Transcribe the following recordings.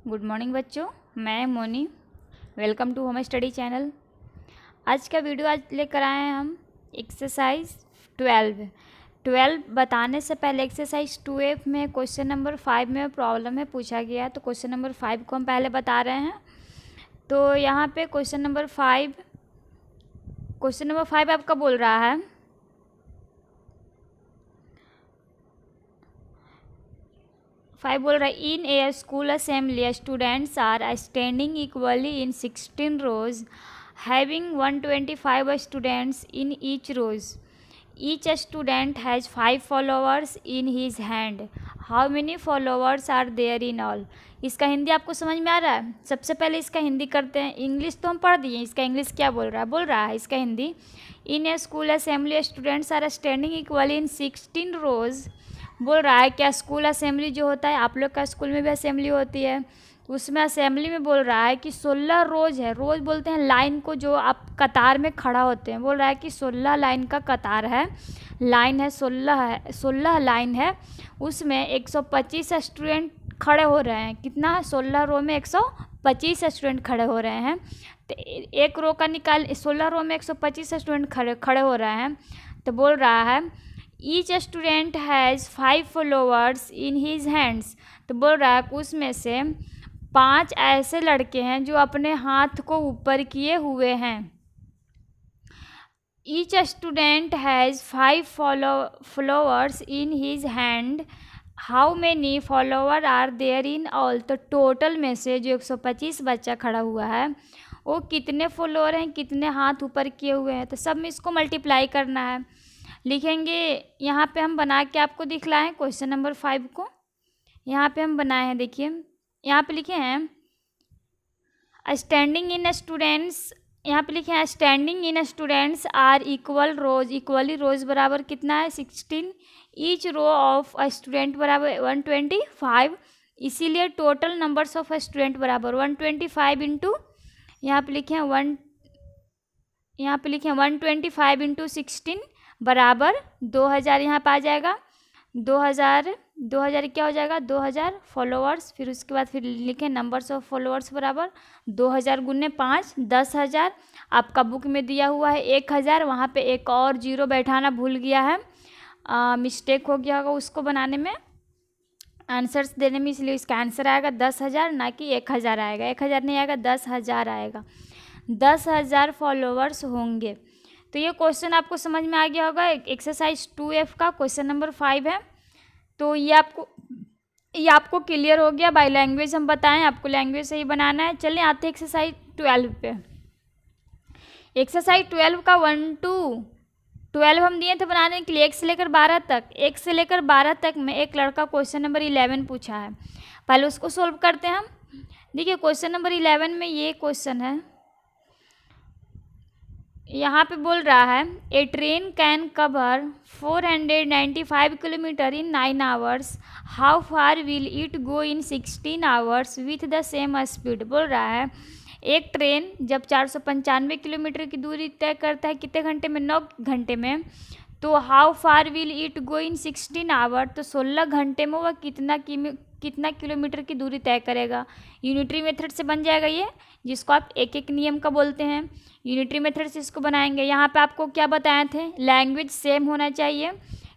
Good morning बच्चों, मैं Moni. Welcome to home study channel. आज का वीडियो आज लेकर आए हैं हम एक्सरसाइज 12 बताने से पहले एक्सरसाइज 2F में क्वेश्चन नंबर 5 में प्रॉब्लम है पूछा गया है, तो क्वेश्चन नंबर 5 को हम पहले बता रहे हैं। तो यहाँ पे क्वेश्चन नंबर 5 आपका बोल रहा है in a school assembly students are standing equally in 16 rows having 125 students in each rows. Each student has 5 followers in his hand. How many followers are there in all? इसका हिंदी आपको समझ में आ रहा है? सबसे पहले इसका हिंदी करते हैं। इंग्लिश तो हम पढ़ दिए, इसका इंग्लिश क्या बोल रहा है इसका Hindi. In a school assembly students are standing equally in 16 rows बोल रहा है क्या स्कूल असेंबली जो होता है, आप लोग का स्कूल में भी असेंबली होती है, उसमें असेंबली में बोल रहा है कि 16 रोज है। रोज बोलते हैं लाइन को, जो आप कतार में खड़ा होते हैं। बोल रहा है कि 16 लाइन का कतार है, लाइन है 16 लाइन है, उसमें 125 स्टूडेंट खड़े हो रहे हैं। कितना है? 16 रो में 125 स्टूडेंट खड़े हो रहे हैं। तो एक रो का निकाल, 16 रो में 125 स्टूडेंट खड़े हो रहे हैं। तो बोल रहा है each student has 5 flowers in his hands. तो बोल रहा है उसमें से 5 ऐसे लड़के हैं जो अपने हाथ को ऊपर किए हुए हैं। Each student has 5 flowers in his hand. How many flower are there in all. तो टोटल में से जो 125 बच्चा खड़ा हुआ है वो कितने फॉलोअर हैं, कितने हाथ ऊपर किए हुए हैं। तो सब में इसको मल्टीप्लाई करना है। लिखेंगे यहाँ पे हम बना के आपको दिखलाएं क्वेश्चन नंबर 5 को। यहाँ पे हम बनाए हैं, देखिए यहाँ पे लिखे हैं स्टैंडिंग इन स्टूडेंट्स। यहाँ पे लिखे हैं standing in students are equal rows. Equally rows बराबर कितना है? 16। ईच रो ऑफ स्टूडेंट बराबर 125, इसीलिए टोटल नंबर्स ऑफ स्टूडेंट बराबर 125 इंटू, यहाँ पे लिखे हैं 125 इंटू 16 बराबर 2000। यहाँ पे आ जाएगा 2000 क्या हो जाएगा? 2000 फॉलोअर्स। फिर उसके बाद फिर लिखें नंबर्स ऑफ फॉलोअर्स बराबर 2000 गुने 5 10,000। आपका बुक में दिया हुआ है 1000, वहाँ पे एक और जीरो बैठाना भूल गया है, मिस्टेक हो गया होगा उसको बनाने में, आंसर्स देने में, इसलिए इसका आंसर आएगा 10,000 ना कि 1000 आएगा। 1000 नहीं आएगा, 10,000 आएगा। 10,000 फॉलोअर्स होंगे। तो ये क्वेश्चन आपको समझ में आ गया होगा। एक्सरसाइज 2F का क्वेश्चन नंबर 5 है। तो ये आपको क्लियर हो गया। बाय लैंग्वेज हम बताएं, आपको लैंग्वेज से ही बनाना है। चलिए आते हैं एक्सरसाइज 12 पे। एक्सरसाइज 12 का 1 to 12 हम दिए थे बनाने के लिए 1 से लेकर 12 तक। 1 से लेकर 12 तक में एक लड़का क्वेश्चन नंबर 11 पूछा है, पहले उसको सोल्व करते हैं हम। देखिए क्वेश्चन नंबर 11 में ये क्वेश्चन है, यहाँ पे बोल रहा है a train can cover 495 kilometre in 9 hours। How far will it go in 16 hours with the same speed. बोल रहा है एक ट्रेन जब 495 किलोमीटर की दूरी तय करता है कितने घंटे में? 9 घंटे में। तो how far will it go in 16 hours, तो 16 घंटे में वह कितना किलोमीटर की दूरी तय करेगा। यूनिटरी मेथड से बन जाएगा ये, जिसको आप एक एक नियम का बोलते हैं। यूनिटरी मेथड से इसको बनाएंगे। यहाँ पे आपको क्या बताए थे? लैंग्वेज सेम होना चाहिए।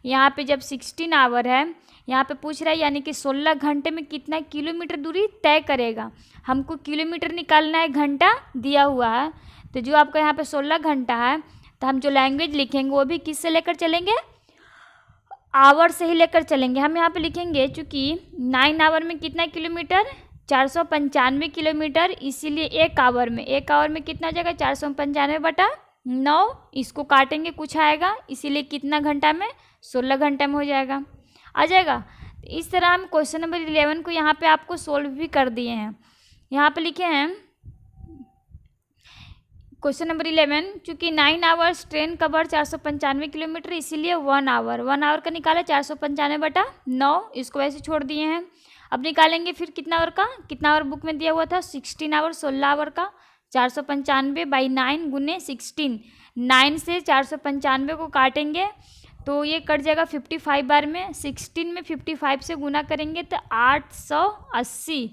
यहाँ पे जब 16 आवर है, यहाँ पे पूछ रहा है यानी कि 16 घंटे में कितना किलोमीटर दूरी तय करेगा। हमको किलोमीटर निकालना है, घंटा दिया हुआ है। तो जो आपका यहाँ पे 16 घंटा है, तो हम जो लैंग्वेज लिखेंगे वो भी किससे लेकर चलेंगे? आवर से ही लेकर चलेंगे। हम यहाँ पे लिखेंगे चूँकि 9 आवर में कितना किलोमीटर? 495 किलोमीटर, इसीलिए एक आवर में कितना हो जाएगा? 495/9। इसको काटेंगे कुछ आएगा, इसीलिए कितना घंटा में? 16 घंटे में हो जाएगा, आ जाएगा। इस तरह हम क्वेश्चन नंबर 11 को यहाँ पे आपको सोल्व भी कर दिए हैं। यहाँ पे लिखे हैं क्वेश्चन नंबर 11, चूँकि 9 आवर्स ट्रेन कवर 495 किलोमीटर, इसीलिए 1 आवर का निकाला 495/9, इसको वैसे छोड़ दिए हैं। अब निकालेंगे फिर कितना आवर बुक में दिया हुआ था? 16 आवर, 16 आवर का 495/9 गुने 16। 9 से 495 को काटेंगे तो ये कट जाएगा 55 बार में। 16 में 55 से गुना करेंगे तो 880।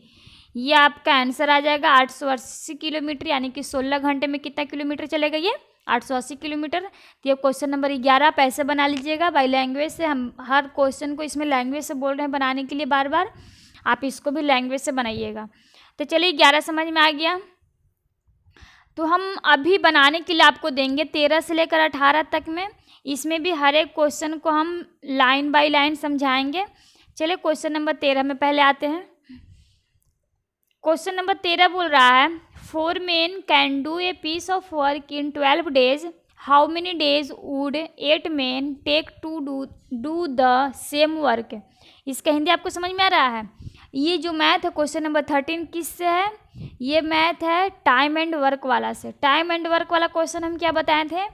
ये आपका आंसर आ जाएगा 880 किलोमीटर, यानी कि 16 घंटे में कितना किलोमीटर चलेगा ये 880 किलोमीटर। तो ये क्वेश्चन नंबर 11 आप ऐसे बना लीजिएगा बाई लैंग्वेज से। हम हर क्वेश्चन को इसमें लैंग्वेज से बोल रहे हैं बनाने के लिए बार बार, आप इसको भी लैंग्वेज से बनाइएगा। तो चलिए 11 समझ में आ गया। तो हम अभी बनाने के लिए आपको देंगे 13 से लेकर 18 तक में। इसमें भी हर एक क्वेश्चन को हम लाइन बाय लाइन समझाएंगे। चलिए क्वेश्चन नंबर 13 में पहले आते हैं। क्वेश्चन नंबर 13 बोल रहा है 4 men can do a piece of work in 12 days, how many days would 8 men take to do the same work. इसका हिंदी आपको समझ में आ रहा है। ये जो मैथ है क्वेश्चन नंबर 13 किससे है, ये मैथ है टाइम एंड वर्क वाला से। टाइम एंड वर्क वाला क्वेश्चन हम क्या बताए थे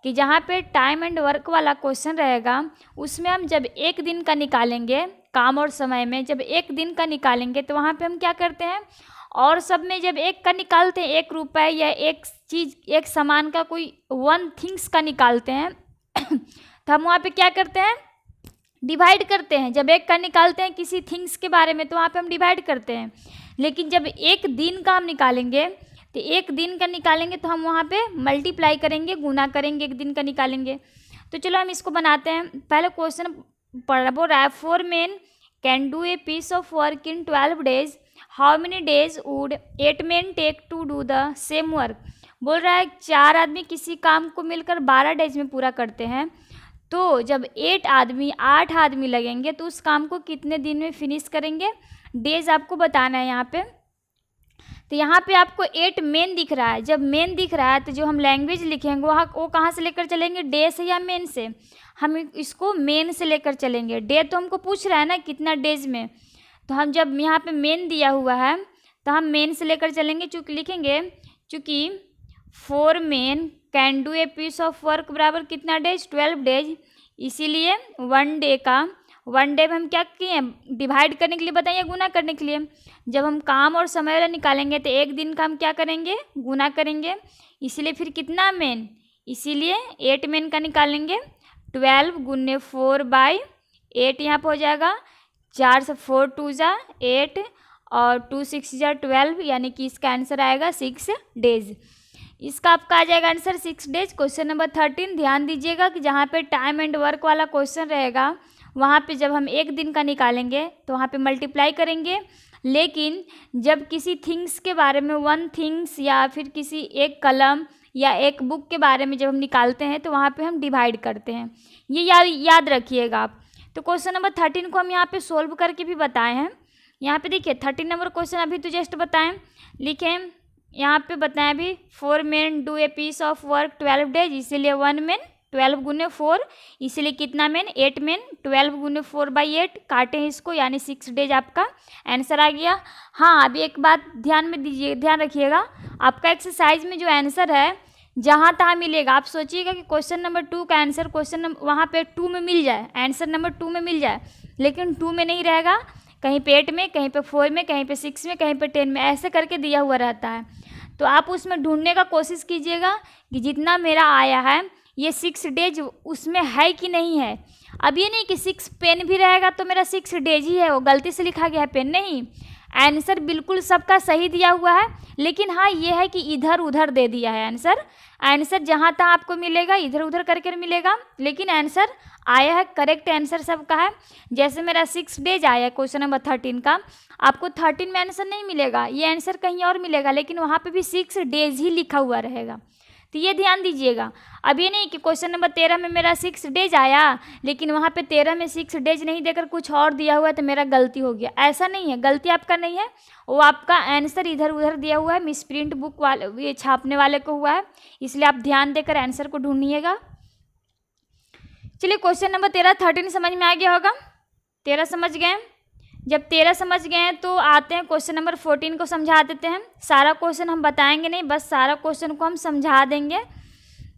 कि जहाँ पे टाइम एंड वर्क वाला क्वेश्चन रहेगा उसमें हम जब एक दिन का निकालेंगे, काम और समय में जब एक दिन का निकालेंगे तो वहाँ पे हम क्या करते हैं, और सब में जब एक का निकालते हैं, 1 रुपये या एक चीज़ एक सामान का कोई 1 थिंग्स का निकालते हैं तो हम वहाँ पे क्या करते हैं, डिवाइड करते हैं। जब एक का निकालते हैं किसी थिंग्स के बारे में तो वहाँ पे हम डिवाइड करते हैं। लेकिन जब एक दिन का हम निकालेंगे तो एक दिन का निकालेंगे तो हम वहाँ पे मल्टीप्लाई करेंगे, गुना करेंगे, एक दिन का निकालेंगे। तो चलो हम इसको बनाते हैं। पहले क्वेश्चन बोल रहा है 4 men can do a piece of work in 12 days, how many days would 8 men take to do the same work. बोल रहा है 4 आदमी किसी काम को मिलकर 12 डेज में पूरा करते हैं, तो जब 8 आदमी लगेंगे तो उस काम को कितने दिन में फिनिश करेंगे, डेज आपको बताना है यहाँ पे। तो यहाँ पे आपको 8 मेन दिख रहा है। जब मेन दिख रहा है तो जो हम लैंग्वेज लिखेंगे वो कहाँ से लेकर चलेंगे, डे से या मेन से। हम इसको मेन से लेकर चलेंगे। डे तो हमको पूछ रहा है ना कितना डेज में, तो हम जब यहाँ पे मेन दिया हुआ है तो हम मेन से लेकर चलेंगे। चूँकि 4 men can do a piece of work बराबर कितना डेज 12 डेज, इसीलिए 1 डे में हम क्या किए, डिवाइड करने के लिए बताइए, गुना करने के लिए। जब हम काम और समय वाला निकालेंगे तो एक दिन का हम क्या करेंगे, गुना करेंगे। इसीलिए फिर कितना मेन, इसीलिए 8 men का निकालेंगे। 12 गुने 4/8 यहाँ पर हो जाएगा। 4 से 4 2 जा 8 और 2 6 जा 12, यानी कि इसका आंसर आएगा 6 डेज। इसका आपका आ जाएगा आंसर 6 डेज। क्वेश्चन नंबर 13 ध्यान दीजिएगा कि जहाँ पे टाइम एंड वर्क वाला क्वेश्चन रहेगा वहाँ पे जब हम एक दिन का निकालेंगे तो वहाँ पे मल्टीप्लाई करेंगे। लेकिन जब किसी थिंग्स के बारे में 1 थिंग्स या फिर किसी एक कलम या एक बुक के बारे में जब हम निकालते हैं तो वहाँ पे हम डिवाइड करते हैं। ये याद रखिएगा आप। तो क्वेश्चन नंबर 13 को हम यहाँ पे सोल्व करके भी बताए हैं। यहाँ पे देखिए 13 नंबर क्वेश्चन अभी तो जस्ट बताएं, लिखें यहाँ पे बताएं अभी 4 men do a piece of work 12 days, इसीलिए 1 men 12 गुने 4, इसीलिए कितना men 8 men 12 गुने 4/8 काटे हैं इसको, यानी 6 डेज आपका आंसर आ गया। हाँ अभी एक बात ध्यान में दीजिए, ध्यान रखिएगा, आपका एक्सरसाइज में जो आंसर है जहाँ तहाँ मिलेगा। आप सोचिएगा कि क्वेश्चन नंबर 2 का आंसर वहाँ पे 2 में मिल जाए, आंसर नंबर 2 में मिल जाए, लेकिन 2 में नहीं रहेगा, कहीं पे 8 में, कहीं पे 4 में, कहीं पे 6 में, कहीं पे 10 में, ऐसे करके दिया हुआ रहता है। तो आप उसमें ढूंढने का कोशिश कीजिएगा कि जितना मेरा आया है ये 6 डेज उसमें है कि नहीं है। अब ये नहीं कि 6 पेन भी रहेगा तो मेरा 6 डेज ही है, वो गलती से लिखा गया है पेन, नहीं, आंसर बिल्कुल सबका सही दिया हुआ है। लेकिन हाँ ये है कि इधर उधर दे दिया है आंसर जहाँ तहाँ आपको मिलेगा, इधर उधर करके मिलेगा, लेकिन आंसर आया है, करेक्ट आंसर सबका है। जैसे मेरा 6 डेज आया है क्वेश्चन नंबर 13 का, आपको 13 में आंसर नहीं मिलेगा, ये आंसर कहीं और मिलेगा, लेकिन वहाँ पे भी 6 डेज ही लिखा हुआ रहेगा। तो ये ध्यान दीजिएगा। अब ये नहीं कि क्वेश्चन नंबर 13 में मेरा 6 डेज आया लेकिन वहाँ पे 13 में 6 डेज नहीं देकर कुछ और दिया हुआ है तो मेरा गलती हो गया, ऐसा नहीं है, गलती आपका नहीं है, वो आपका आंसर इधर उधर दिया हुआ है, मिसप्रिंट बुक वाले ये छापने वाले को हुआ है, इसलिए आप ध्यान देकर आंसर को ढूंढिएगा। चलिए क्वेश्चन नंबर 13 समझ में आ गया होगा, 13 समझ गए। जब 13 समझ गए हैं तो आते हैं क्वेश्चन नंबर 14 को समझा देते हैं। सारा क्वेश्चन हम बताएंगे नहीं, बस सारा क्वेश्चन को हम समझा देंगे।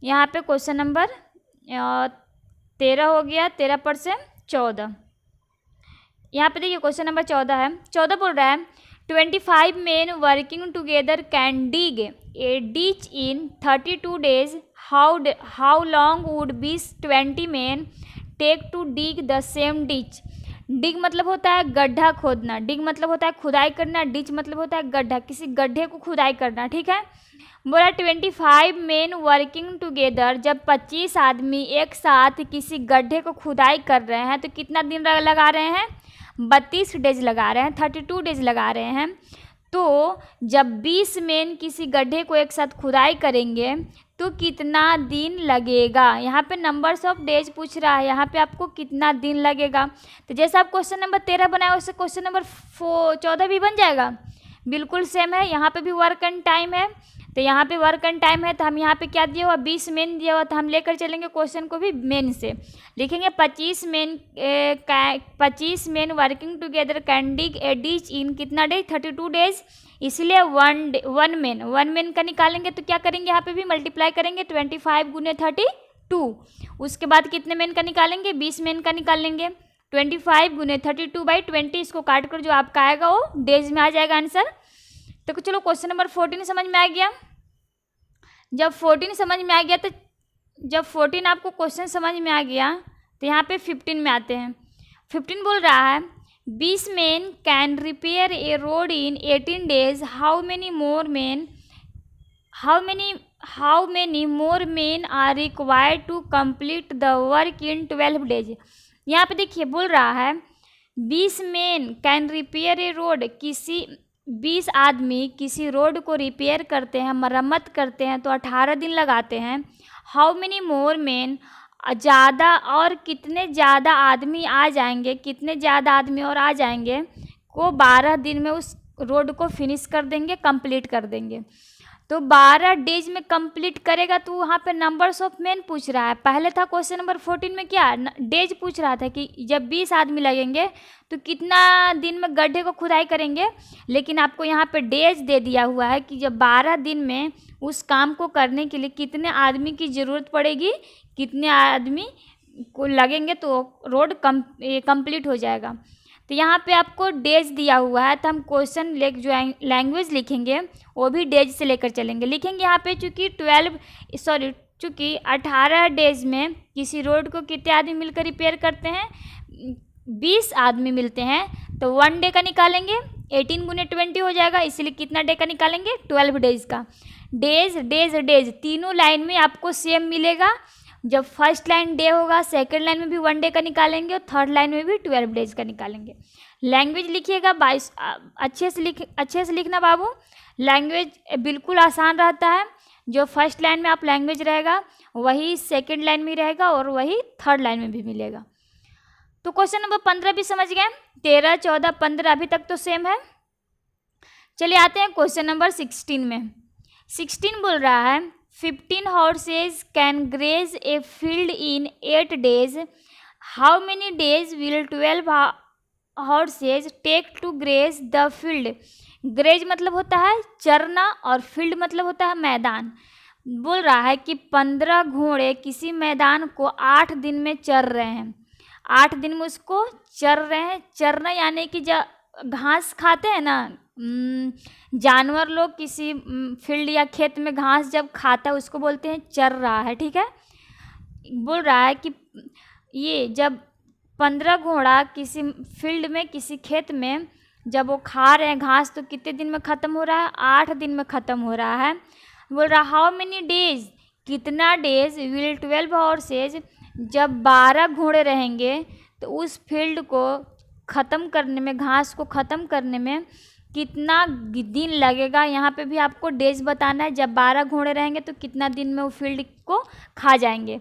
यहाँ पे क्वेश्चन नंबर 13 हो गया, 13 पर से 14। यहाँ पे देखिए क्वेश्चन नंबर 14 है। 14 बोल रहा है 25 men working together can dig a ditch in 32 days, how long would be 20 men take to dig the same ditch. Dig मतलब होता है गड्ढा खोदना, डिग मतलब होता है खुदाई करना, डिच मतलब होता है गड्ढा, किसी गड्ढे को खुदाई करना, ठीक है। बोला 25 मेन वर्किंग टुगेदर, जब 25 आदमी एक साथ किसी गड्ढे को खुदाई कर रहे हैं तो कितना दिन लगा रहे हैं, 32 डेज लगा रहे हैं, 32 डेज लगा रहे हैं। तो जब 20 मेन किसी गड्ढे को एक साथ खुदाई करेंगे तो कितना दिन लगेगा। यहाँ पे नंबर्स ऑफ डेज पूछ रहा है, यहाँ पे आपको कितना दिन लगेगा। तो जैसे आप क्वेश्चन नंबर 13 बनाए वैसे क्वेश्चन नंबर 14 भी बन जाएगा, बिल्कुल सेम है। यहाँ पे भी वर्क एंड टाइम है, तो यहाँ पे वर्क एंड टाइम है तो हम यहाँ पे क्या दिया हुआ 20 मेन दिया हुआ, तो हम लेकर चलेंगे क्वेश्चन को भी मेन से लिखेंगे। 25 men working together can dig a ditch in कितना डेज, 32 डेज, इसलिए वन मेन का निकालेंगे तो क्या करेंगे, यहाँ पे भी मल्टीप्लाई करेंगे 25 गुने 32। उसके बाद कितने मेन का निकालेंगे, 20 मेन का निकालेंगे। 25 गुने 32/20, इसको काट कर जो आपका आएगा वो डेज में आ जाएगा आंसर। तो चलो क्वेश्चन नंबर 14 समझ में आ गया। जब 14 समझ में आ गया तो जब 14 आपको क्वेश्चन समझ में आ गया तो यहाँ पे 15 में आते हैं। 15 बोल रहा है 20 men can repair a road in 18 days, how many more men are required to complete the work in 12 days. यहाँ पे देखिए बोल रहा है 20 men can repair a road, 20 आदमी किसी रोड को रिपेयर करते हैं, मरम्मत करते हैं तो 18 दिन लगाते हैं। हाउ मेनी मोर मेन, ज़्यादा और कितने ज़्यादा आदमी आ जाएंगे, कितने ज़्यादा आदमी और आ जाएंगे को 12 दिन में उस रोड को फिनिश कर देंगे, कंप्लीट कर देंगे। तो 12 डेज में कंप्लीट करेगा तो वहाँ पे नंबर्स ऑफ मेन पूछ रहा है। पहले था क्वेश्चन नंबर 14 में क्या डेज पूछ रहा था कि जब 20 आदमी लगेंगे तो कितना दिन में गड्ढे को खुदाई करेंगे, लेकिन आपको यहाँ पे डेज दे दिया हुआ है कि जब 12 दिन में उस काम को करने के लिए कितने आदमी की ज़रूरत पड़ेगी, कितने आदमी को लगेंगे तो रोड कंप्लीट हो जाएगा। तो यहाँ पे आपको डेज दिया हुआ है तो हम क्वेश्चन जो लैंग्वेज लिखेंगे वो भी डेज से लेकर चलेंगे। लिखेंगे यहाँ पे चूँकि 18 डेज में किसी रोड को कितने आदमी मिलकर रिपेयर करते हैं, 20 आदमी मिलते हैं, तो 1 डे का निकालेंगे, 18 गुने 20 हो जाएगा, इसलिए कितना डे का निकालेंगे 12 डेज का। डेज डेज डेज तीनों लाइन में आपको सेम मिलेगा। जब फर्स्ट लाइन डे होगा सेकंड लाइन में भी 1 डे का निकालेंगे और थर्ड लाइन में भी 12 डेज का निकालेंगे। लैंग्वेज लिखिएगा 22 अच्छे से लिखना बाबू, लैंग्वेज बिल्कुल आसान रहता है। जो फर्स्ट लाइन में आप लैंग्वेज रहेगा वही सेकंड लाइन में रहेगा और वही थर्ड लाइन में भी मिलेगा। तो क्वेश्चन नंबर 15 भी समझ गए, 13, 14, 15 अभी तक तो सेम है। चलिए आते हैं क्वेश्चन नंबर 16 में। 16 बोल रहा है 15 horses can graze a field in 8 days. How many days will 12 horses take to graze the field? Graze मतलब होता है चरना और फील्ड मतलब होता है मैदान। बोल रहा है कि 15 घोड़े किसी मैदान को 8 दिन में चर रहे हैं, 8 दिन में उसको चर रहे हैं। चरना यानी कि जब घास खाते हैं ना, जानवर लोग किसी फील्ड या खेत में घास जब खाता है उसको बोलते हैं चर रहा है, ठीक है। बोल रहा है कि ये जब 15 घोड़ा किसी फील्ड में किसी खेत में जब वो खा रहे हैं घास तो कितने दिन में ख़त्म हो रहा है, 8 दिन में ख़त्म हो रहा है। बोल रहा हाउ मेनी डेज, कितना डेज विल 12 horses, जब 12 घोड़े रहेंगे तो उस फील्ड को ख़त्म करने में, घास को ख़त्म करने में कितना दिन लगेगा। यहाँ पे भी आपको डेज बताना है, जब 12 घोड़े रहेंगे तो कितना दिन में वो फील्ड को खा जाएंगे।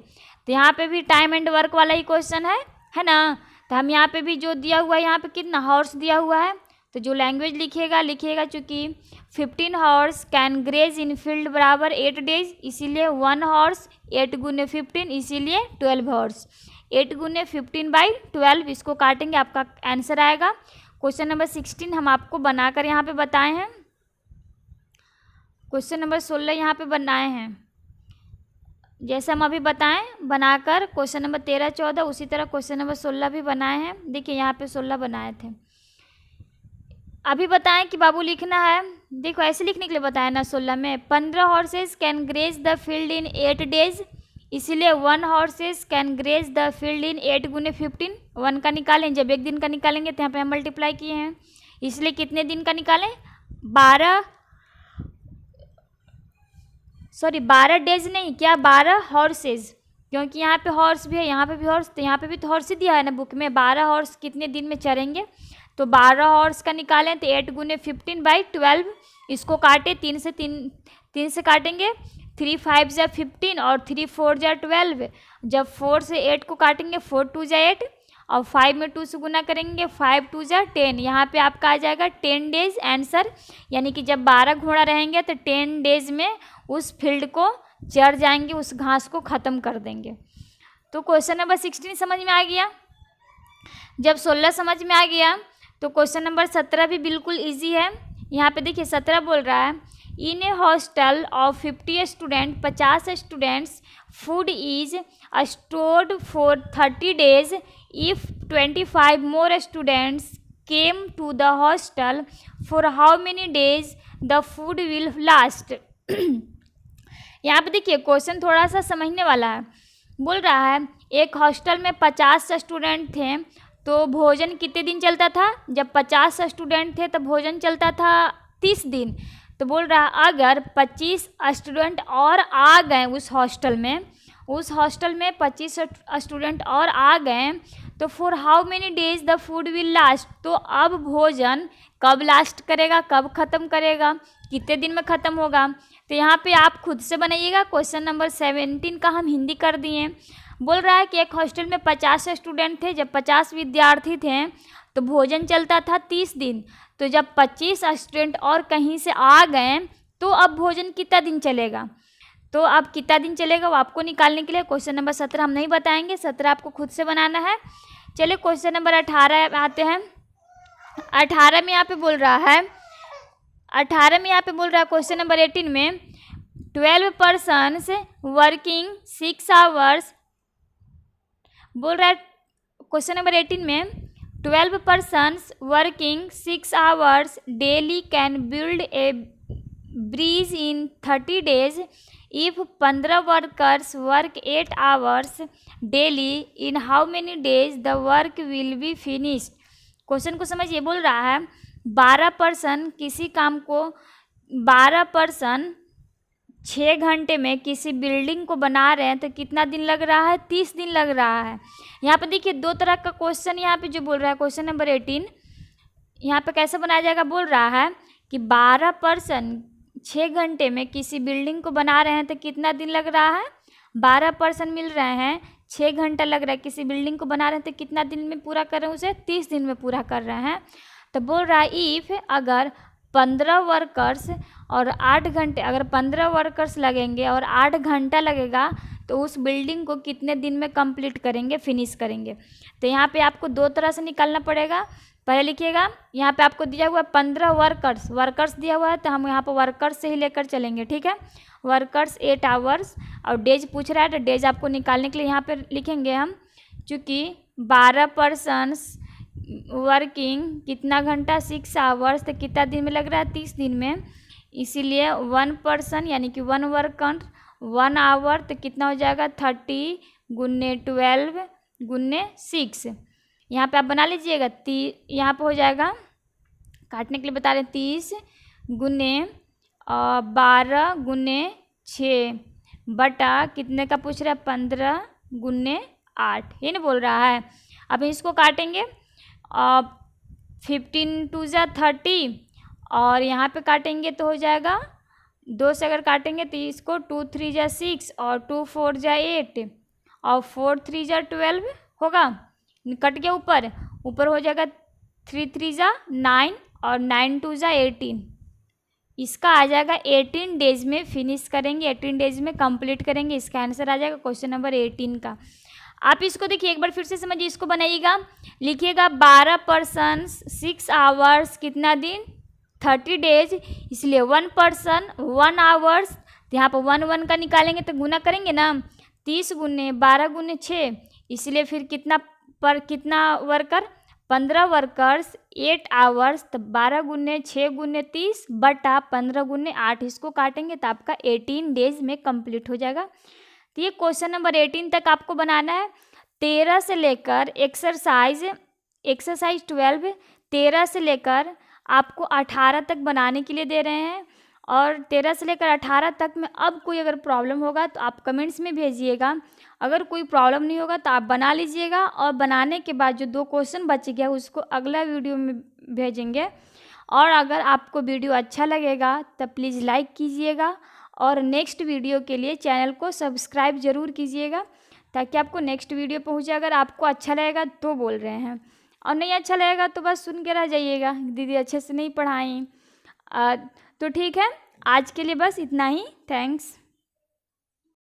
तो यहाँ पे भी टाइम एंड वर्क वाला ही क्वेश्चन है ना। तो हम यहाँ पे भी जो दिया हुआ है यहाँ पे कितना हॉर्स दिया हुआ है, तो जो लैंग्वेज लिखेगा चूँकि 15 horse can graze in field बराबर 8 डेज, इसीलिए 1 horse 8 गुने 15 इसीलिए 12 horse। 8 गुने 15/12 इसको काटेंगे आपका आंसर आएगा। क्वेश्चन नंबर 16 हम आपको बनाकर यहाँ पे बताए हैं। क्वेश्चन नंबर 16 यहाँ पे बनाए हैं, जैसे हम अभी बताएं बनाकर क्वेश्चन नंबर 13, 14 उसी तरह क्वेश्चन नंबर 16 भी बनाए हैं। देखिए यहाँ पे 16 बनाए थे। अभी बताएं कि बाबू लिखना है, देखो ऐसे लिखने के लिए बताया ना 16 में 15 horses can graze the field in 8 days, इसलिए 1 horses can graze the field in 8 गुने 15। 1 का निकालें, जब एक दिन का निकालेंगे तो यहाँ पे हम मल्टीप्लाई किए हैं, इसलिए कितने दिन का निकालें, 12 डेज नहीं, क्या 12 हॉर्सेज, क्योंकि यहाँ पे हॉर्स भी है, यहाँ पे भी हॉर्स, तो यहाँ पे भी तो हॉर्स ही दिया है ना बुक में। 12 हॉर्स कितने दिन में चरेंगे, तो 12 हॉर्स का निकालें तो 8 गुने 15/12, इसको काटे 3 से काटेंगे, 3 5 जा 15 और 3 4 जा 12, जब 4 से 8 को काटेंगे 4 2 जा 8 और 5 में 2 से गुना करेंगे 5 2 जा 10, यहाँ पे आपका आ जाएगा 10 डेज आंसर, यानी कि जब 12 घोड़ा रहेंगे तो 10 डेज में उस फील्ड को चढ़ जाएंगे, उस घास को ख़त्म कर देंगे। तो क्वेश्चन नंबर 16 समझ में आ गया। जब 16 समझ में आ गया तो क्वेश्चन नंबर 17 भी बिल्कुल इजी है। यहाँ पे देखिए 17 बोल रहा है, in a hostel of 50 student, 50 students, food is stored for 30 days, if 25 more students came to the hostel, for how many days the food will last. यहाँ पे देखिए क्वेश्चन थोड़ा सा समझने वाला है। बोल रहा है एक हॉस्टल में 50 स्टूडेंट थे, तो भोजन कितने दिन चलता था, जब 50 स्टूडेंट थे तो भोजन चलता था 30 दिन। तो बोल रहा है अगर 25 स्टूडेंट और आ गए उस हॉस्टल में 25 स्टूडेंट और आ गए, तो for how many days the food will last, तो अब भोजन कब लास्ट करेगा, कब ख़त्म करेगा, कितने दिन में ख़त्म होगा। तो यहाँ पे आप खुद से बनाइएगा। क्वेश्चन नंबर 17 का हम हिंदी कर दिए। बोल रहा है कि एक हॉस्टल में 50 स्टूडेंट थे, जब 50 विद्यार्थी थे तो भोजन चलता था 30 दिन, तो जब 25 स्टूडेंट और कहीं से आ गए तो अब भोजन कितना दिन चलेगा, तो अब कितना दिन चलेगा वो आपको निकालने के लिए क्वेश्चन नंबर 17 हम नहीं बताएंगे, 17 आपको खुद से बनाना है। चलिए क्वेश्चन नंबर 18 आते हैं। 18 में यहाँ पे बोल रहा है क्वेश्चन नंबर 18 में 12 पर्सन्स वर्किंग 6 आवर्स, बोल रहा है क्वेश्चन नंबर 18 में 12 persons working 6 hours daily can build a bridge in 30 days, if 15 workers work 8 hours daily, in how many days the work will be finished. Question को समझिए। बोल रहा है 12 पर्सन किसी काम को 12 पर्सन 6 घंटे में किसी बिल्डिंग को बना रहे हैं, तो कितना दिन लग रहा है, 30 दिन लग रहा है। यहाँ पे देखिए दो तरह का क्वेश्चन यहाँ पे जो बोल रहा है क्वेश्चन नंबर 18 यहाँ पे कैसे बनाया जाएगा। बोल रहा है कि 12 पर्सन 6 घंटे में किसी बिल्डिंग को बना रहे हैं तो कितना दिन लग रहा है, 12 पर्सन मिल रहे हैं, 6 घंटा लग रहा है, किसी बिल्डिंग को बना रहे हैं तो कितना दिन में पूरा कर रहे हैं, उसे 30 दिन में पूरा कर रहे हैं। तो बोल रहा है इफ़ अगर 15 वर्कर्स और 8 घंटे, अगर 15 वर्कर्स लगेंगे और 8 घंटा लगेगा तो उस बिल्डिंग को कितने दिन में कंप्लीट करेंगे, फिनिश करेंगे। तो यहाँ पे आपको दो तरह से निकालना पड़ेगा। पहले लिखिएगा, यहाँ पे आपको दिया हुआ है 15 वर्कर्स दिया हुआ है, तो हम यहाँ पर वर्कर्स से ही लेकर चलेंगे, ठीक है। वर्कर्स 8 आवर्स और डेज पूछ रहा है, तो डेज आपको निकालने के लिए यहाँ पे लिखेंगे हम, चूँकि 12 पर्सन्स वर्किंग कितना घंटा 6 आवर्स, तो कितना दिन में लग रहा है, 30 दिन में, इसीलिए 1 पर्सन यानी कि 1 वर्कर 1 आवर, तो कितना हो जाएगा 30 गुने 12 गुने 6। यहाँ पे आप बना लीजिएगा, यहाँ पे हो जाएगा, काटने के लिए बता रहे हैं, 30 गुने 12 गुने 6 बटा कितने का पूछ रहा है, 15 गुने 8, ये नहीं बोल रहा है। अब इसको काटेंगे, 15 2 जा 30 और यहाँ पे काटेंगे तो हो जाएगा 2 से अगर काटेंगे तो इसको 2 3 जा 6 और 2 4 जा 8 और 4 3 जा 12 होगा, कट गया ऊपर हो जाएगा 3 3 जा 9 और 9 2 जा 18, इसका आ जाएगा 18 डेज में फिनिश करेंगे, 18 डेज में कंप्लीट करेंगे। इसका आंसर आ जाएगा क्वेश्चन नंबर 18 का। आप इसको देखिए एक बार फिर से समझिए, इसको बनाइएगा, लिखिएगा 12 पर्सन्स 6 आवर्स कितना दिन 30 डेज, इसलिए 1 पर्सन 1 आवर्स, तो यहाँ पर 1 1 का निकालेंगे तो गुना करेंगे ना, 30 गुने 12 गुने 6, इसलिए फिर कितना वर्कर 15 वर्कर्स 8 आवर्स, तो 12 गुने 6 गुने 30 बटा 15 गुने 8, इसको काटेंगे तो आपका 18 डेज में कंप्लीट हो जाएगा। तो ये क्वेश्चन नंबर 18 तक आपको बनाना है। 13 से लेकर एक्सरसाइज 12 13 से लेकर आपको 18 तक बनाने के लिए दे रहे हैं। और 13 से लेकर 18 तक में अब कोई अगर प्रॉब्लम होगा तो आप कमेंट्स में भेजिएगा। अगर कोई प्रॉब्लम नहीं होगा तो आप बना लीजिएगा, और बनाने के बाद जो 2 क्वेश्चन बच गया उसको अगला वीडियो में भेजेंगे। और अगर आपको वीडियो अच्छा लगेगा तो प्लीज़ लाइक कीजिएगा, और नेक्स्ट वीडियो के लिए चैनल को सब्सक्राइब ज़रूर कीजिएगा ताकि आपको नेक्स्ट वीडियो पहुँचे। अगर आपको अच्छा लगेगा तो बोल रहे हैं, और नहीं अच्छा लगेगा तो बस सुन के रह जाइएगा, दीदी अच्छे से नहीं पढ़ाई। तो ठीक है, आज के लिए बस इतना ही। थैंक्स।